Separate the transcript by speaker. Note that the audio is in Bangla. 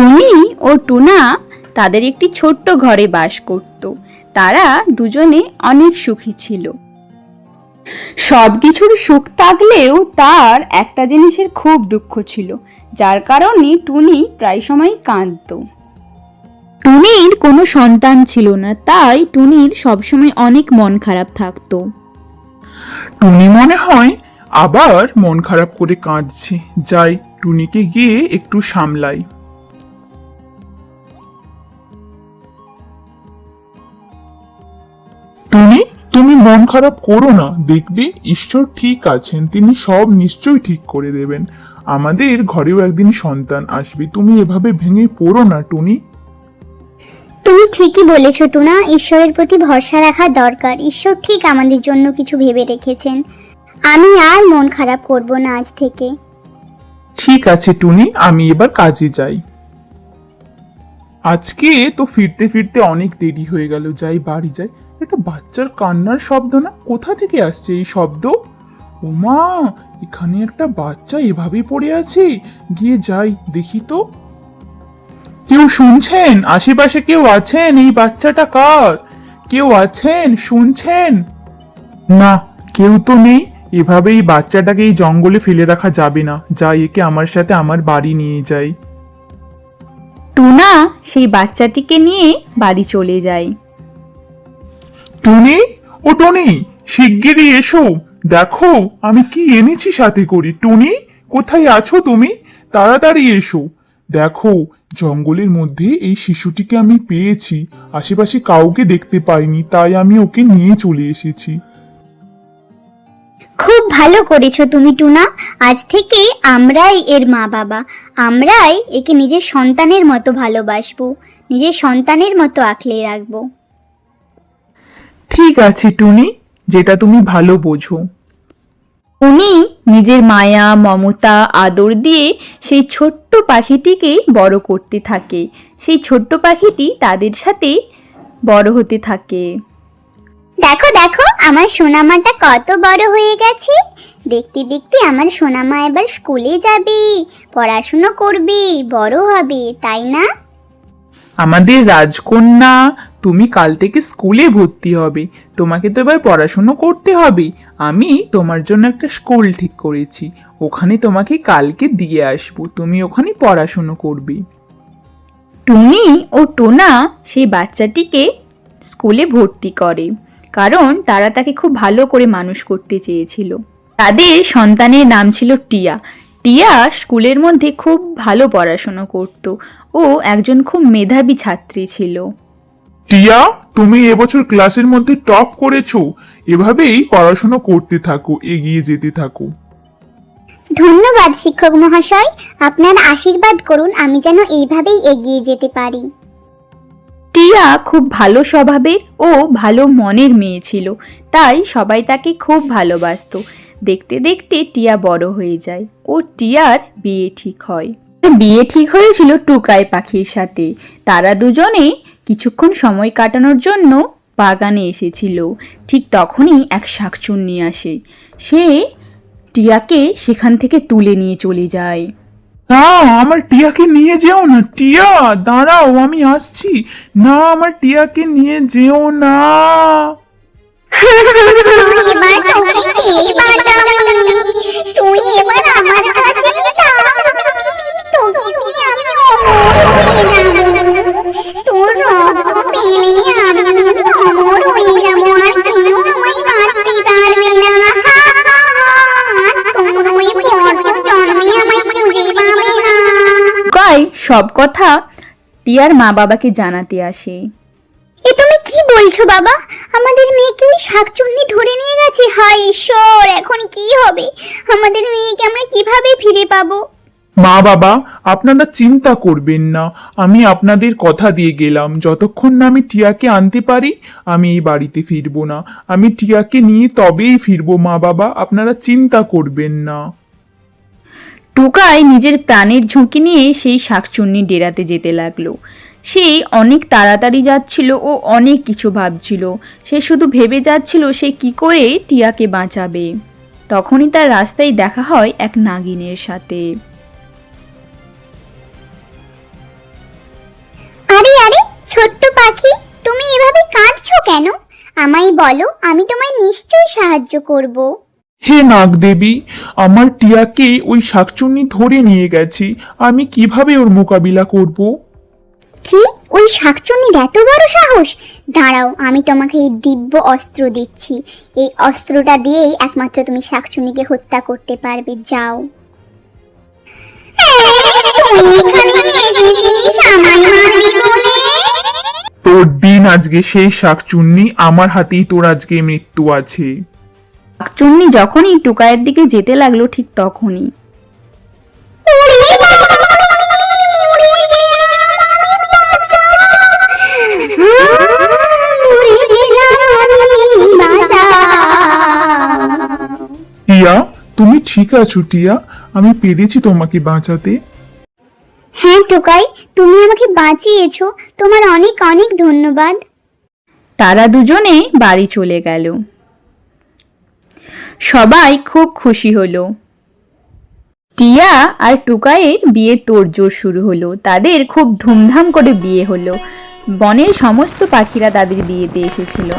Speaker 1: টুনি ও টুনা তাদের একটি ছোট্ট ঘরে বাস করত। তারা দুজনে অনেক সুখী ছিল। সবকিছুর সুখ থাকলেও তার একটা জিনিসের খুব দুঃখ ছিল, যার কারণে টুনি প্রায় সময় কাঁদতো। টুনির কোনো সন্তান ছিল না, তাই টুনির সবসময় অনেক মন খারাপ থাকতো।
Speaker 2: টুনি মনে হয় আবার মন খারাপ করে কাঁদছে। যাই, টুনিকে গিয়ে একটু সামলাই। টুনি, তুমি মন খারাপ করো না, দেখবে ঈশ্বর ঠিক আছেন, তিনি সব নিশ্চয়ই ঠিক করে দেবেন। আমাদের ঘরেও একদিন সন্তান আসবে, তুমি এভাবে ভেঙে পড়ো না টুনি।
Speaker 3: তুমি ঠিকই বলেছ টুনা, ঈশ্বরের প্রতি ভরসা রাখা দরকার। ঈশ্বর ঠিক আমাদের জন্য কিছু ভেবে রেখেছেন। আমি আর মন খারাপ করব না আজ থেকে।
Speaker 2: ঠিক আছে টুনি, আমি এবার কাজে যাই। আজকে তো ফিরতে ফিরতে অনেক দেরি হয়ে গেল, যাই বাড়ি যাই। একটা বাচ্চার কান্নার শব্দ না, কোথা থেকে আসছে এই শব্দ? ওমা, এখানে একটা বাচ্চা এভাবেই পড়ে আছে। গিয়ে যাই, দেখি তো। কেউ শুনছেন? আশেপাশে কেউ আছেন? এই বাচ্চাটা কার? কেউ আছেন? শুনছেন? না, কেউ তো নেই। এভাবেই বাচ্চাটাকে এই জঙ্গলে ফেলে রাখা যাবে না। যাই, একে আমার সাথে আমার বাড়ি নিয়ে যাই।
Speaker 1: টুনা সেই বাচ্চাটিকে নিয়ে বাড়ি চলে যায়।
Speaker 2: টুনি, ও টুনি, শিগগিরই এসো, দেখো আমি কি এনেছি সাথে করে। টুনি, কোথায় আছো তুমি? তাড়াতাড়ি এসো। দেখো, জঙ্গলের মধ্যে এই শিশুটিকে আমি পেয়েছি। আশেপাশে কাউকে দেখতে পাইনি, তাই আমি ওকে নিয়ে চলে এসেছি।
Speaker 3: খুব ভালো করেছো তুমি টুনা। আজ থেকে আমরাই এর মা বাবা। আমরাই একে নিজের সন্তানের মতো ভালোবাসবো, নিজের সন্তানের মতো আঁকলে রাখবো।
Speaker 2: ঠিক আছে টুনি, যেটা তুমি ভালো বোঝো।
Speaker 1: উনি নিজের মায়া মমতা আদর দিয়ে সেই ছোট্ট পাখিটিকে বড় করতে থাকে। সেই ছোট্ট পাখিটি তাদের সাথে বড় হতে থাকে।
Speaker 3: দেখো দেখো, আমার সোনামাটা কত বড় হয়ে গেছে। দেখতে দেখতে আমার সোনামা এবার স্কুলে যাবে, পড়াশুনো করবে, বড় হবে, তাই না?
Speaker 2: আমাদের রাজকন্যা, তুমি কাল থেকে স্কুলে ভর্তি হবে। তোমাকে তো এবার পড়াশুনো করতে হবে। আমি তোমার জন্য একটা স্কুল ঠিক করেছি, ওখানে তোমাকে কালকে দিয়ে আসবো। তুমি ওখানে পড়াশুনো করবে।
Speaker 1: টুনি ও টোনা সেই বাচ্চাটিকে স্কুলে ভর্তি করে, কারণ তারা তাকে খুব ভালো করে মানুষ করতে চেয়েছিল। তাদের সন্তানের নাম ছিল টিয়া। টিয়া স্কুলের মধ্যে খুব ভালো পড়াশোনা করত ও একজন খুব মেধাবী ছাত্রী ছিল।
Speaker 2: টিয়া, তুমি এবছর ক্লাসের মধ্যে টপ করেছো। এভাবেই পড়াশোনা করতে থাকো, এগিয়ে যেতে থাকো।
Speaker 3: ধন্যবাদ শিক্ষক মহাশয়, আপনার আশীর্বাদ করুন আমি যেন এইভাবেই এগিয়ে যেতে পারি।
Speaker 1: টিয়া খুব ভালো স্বভাবের ও ভালো মনের মেয়ে ছিল, তাই সবাই তাকে খুব ভালোবাসতো। দেখতে দেখতে টিয়া বড় হয়ে যায় ও টিয়ার বিয়ে ঠিক হয়। বিয়ে ঠিক হয়েছিল টুকাই পাখির সাথে। তারা দুজনে কিছুক্ষণ সময় কাটানোর জন্য বাগানে এসেছিল। ঠিক তখনই এক শাকচুন্নি আসে। সে টিয়াকে সেখান থেকে তুলে নিয়ে চলে যায়।
Speaker 2: না, আমার টিয়াকে নিয়ে যেও না। টিয়া, দাঁড়াও, আমি আসছি। না, আমার টিয়াকে নিয়ে যেও না।
Speaker 3: এবার তোকে কে বাঁচাবে? তুই এবার আমার কাছে তোকে দিয়ে আমি অমর হয়ে যাব। তোর রক্ত পেলে আমি অমর হয়ে যাব, আর কেউ আমায় মারতে পারবে না। তোর ওই বড় জন্মে আমায় খুঁজে পাবে না।
Speaker 1: টুকাই সব কথা টিয়ার মা বাবাকে জানাতে আসে।
Speaker 3: এ তুমি কি বলছো বাবা? আমাদের মেয়েকে ওই শাকচুন্নি ধরে নিয়ে গেছে। হায় ঈশ্বর, এখন কি হবে? আমাদের মেয়েকে আমরা কিভাবে ফিরে পাবো?
Speaker 2: মা বাবা, আপনারা চিন্তা করবেন না। আমি আপনাদের কথা দিয়ে গেলাম, যতক্ষণ না আমি টিয়াকে আনতে পারি আমি এই বাড়িতে ফিরবো না। আমি টিয়াকে নিয়ে তবেই ফিরবো। মা বাবা, আপনারা চিন্তা করবেন না।
Speaker 1: টুকাই নিজের প্রাণের ঝুঁকি নিয়ে সেই শাকচুন্নি ডেরাতে যেতে লাগলো। সে অনেক তাড়াতাড়ি যাচ্ছিল ও অনেক কিছু ভাবছিল। সে শুধু ভেবে যাচ্ছিল সে কি করে টিয়াকে বাঁচাবে। তখনই তার রাস্তায় দেখা হয় এক নাগিনের সাথে।
Speaker 3: কেন? আমায় বলো, আমি তোমায় নিশ্চয়ই সাহায্য করব।
Speaker 2: হে নাগদেবী, আমার টিয়াকে ওই শাকচুন্নি ধরে নিয়ে গেছে, আমি কিভাবে ওর মোকাবিলা করব?
Speaker 3: কি? ওই শাকচুন্নির এত বড় সাহস? দাঁড়াও, আমি তোমাকে এই দিব্য অস্ত্র দিচ্ছি। এই অস্ত্রটা দিয়েই একমাত্র তুমি শাকচুন্নিকে হত্যা করতে পারবে। যাও। তুই এখানে এসেছিস আমায় মারবি বলে?
Speaker 2: তোর দিন আজকে, সেই শাকচুন্নি আমার হাতেই তোর আজকে মৃত্যু আছে।
Speaker 1: শাকচুন্নি যখনই টুকাইয়ের দিকে যেতে লাগলো ঠিক তখনই
Speaker 2: টিয়া, তুমি ঠিক আছো টিয়া? আমি পেরেছি তোমাকে বাঁচাতে।
Speaker 3: হ্যাঁ টুকাই, তুমি আমাকে বাঁচিয়েছো। তোমার অনেক অনেক ধন্যবাদ।
Speaker 1: তারা দুজনে বাড়ি চলে গেল। সবাই খুব খুশি হলো। টিয়া আর টুকাইয়ের বিয়ের তোড়জোড় শুরু হলো। তাদের খুব ধুমধাম করে বিয়ে হলো। বনের সমস্ত পাখিরা তাদের বিয়েতে এসেছিল।